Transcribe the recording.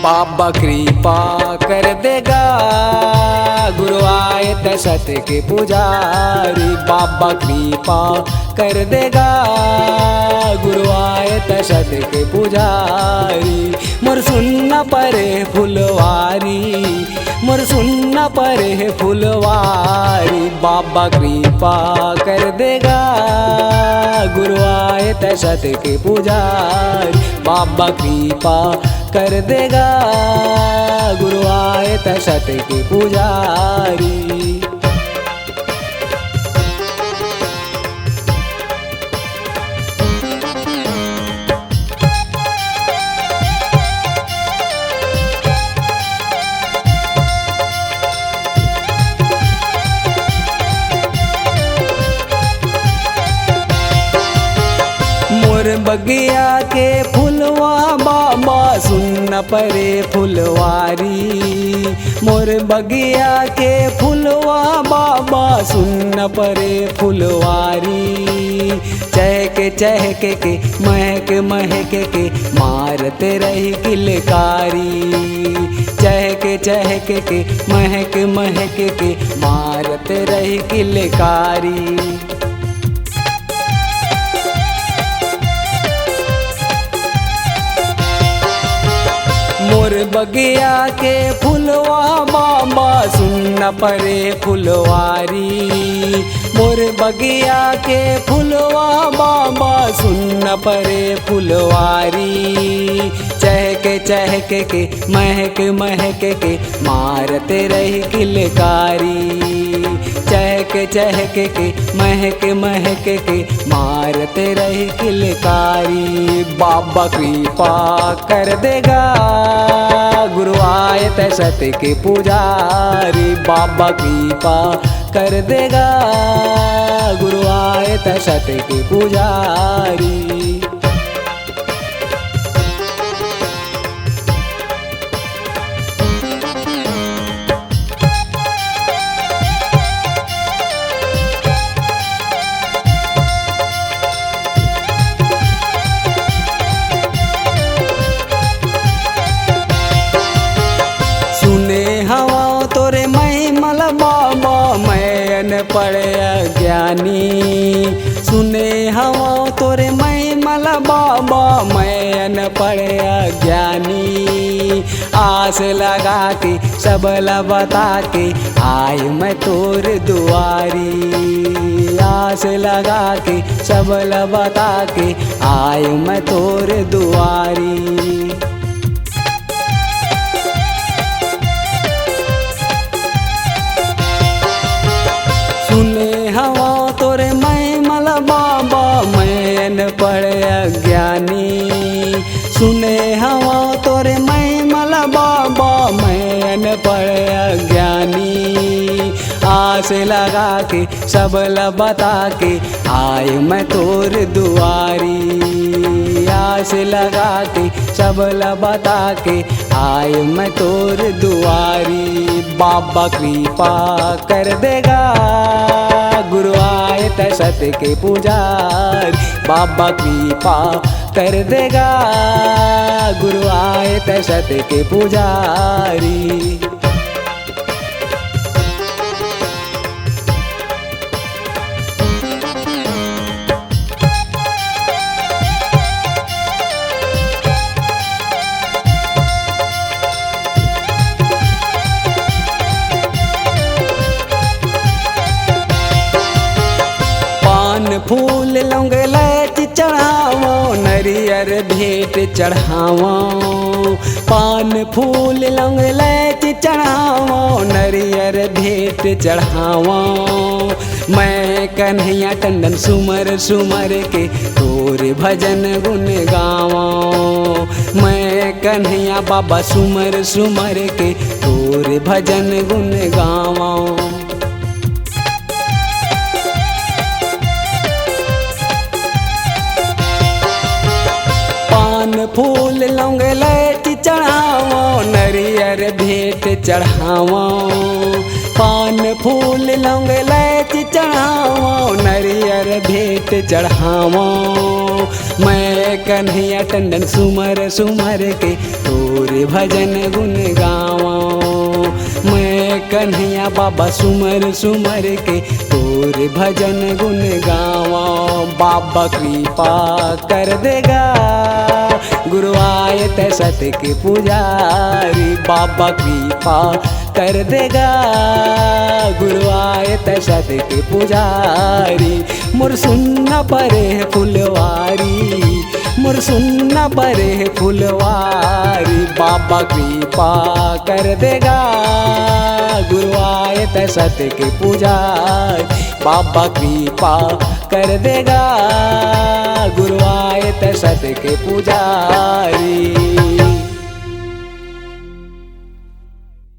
बाबा कृपा कर देगा, गुरु आए दशरथ के पुजारी। बाबा कृपा कर देगा, गुरु आए दशरथ के पुजारी। मोर सुनना परे फुलवारी, मोर सुनना परे फुलवारी। बाबा कृपा कर देगा, गुरु आए दशरथ के पुजारी। बाबा कृपा कर देगा, गुरु आए दशरथ के पुजारी। मोर बगिया के फुलवा बाबा सुन परे फुलवारी। मोर बगिया के फुलवा बाबा सुन परे फुलवारी। चहक के महक महक के मारते रही किलकारी। चहक के महक महक के मारते रही किलकारी। मोर बगिया के फुलवा बाबा सुन परे फुलवारी। मोर बगिया के फुलवा बाबा सुन परे फुलवारी। चहक के महक महक के मारते रही किलकारी। चहक के महक महक के मारते रही किलकारी। बाबा कृपा कर देगा, गुरु आए दशरथ के पुजारी। बाबा कृपा कर देगा, गुरु आए दशरथ के पुजारी। तोरे महिमल बाबा मैन पड़े अज्ञानी। सुने हवा तोरे महिमल बाबा मैन पड़े अज्ञानी। आस लगा के सबल बता के आय मैं तोर दुआरी। आस लगा के सबल बता के आय मैं तोर दुआरी। सुने हवा तोरे महिमल बाबा मैन पड़े अज्ञानी। सुने हवा तोरे महिमल बाबा मैन पड़े अज्ञानी। आस लगा के सबल बता के आय मैं तोर दुआरी। आस लगा के सबल बता के आय मैं तोर दुआरी। बाबा कृपा कर देगा, गुरु आए दशरथ के पुजारी। बाबा कृपा कर देगा, गुरु आए दशरथ के पुजारी। फूल लौंग लैच चढ़ावो, नरियर भेंट चढ़ावो। पान फूल लौंग लैच चढ़ावो, नरियर भेंट चढ़ावो। मैं कन्हैया टंडन सुमर सुमर के तोर भजन गुन गावो। मैं कन्हैया बाबा सुमर सुमर के तोर भजन गुन गावो। फूल लौंग लैच चढ़ावो, नरियर भेंट चढ़ावो। पान फूल लौंग लैच चढ़ावो, नरियर भेंट चढ़ावो। मैं मैं कन्हैया टंडन सुमर सुमर के तोरे भजन गुन गावा। मैं कन्हैया बाबा सुमर सुमर के तोरे भजन गुन गावा। बाबा कृपा कर देगा गुरु आए ते सत्य के पुजारी। बाबा कृपा कर देगा गुरु आए ते सत्य के पुजारी। मोर सुनना परे है फुलवारी, मोर सुनना परे है फुलवारी। बाबा कृपा कर देगा गुरु आए ते सत्य के पुजारी। बाबा कृपा कर देगा गुरु आए ते सत्य के पुजारी।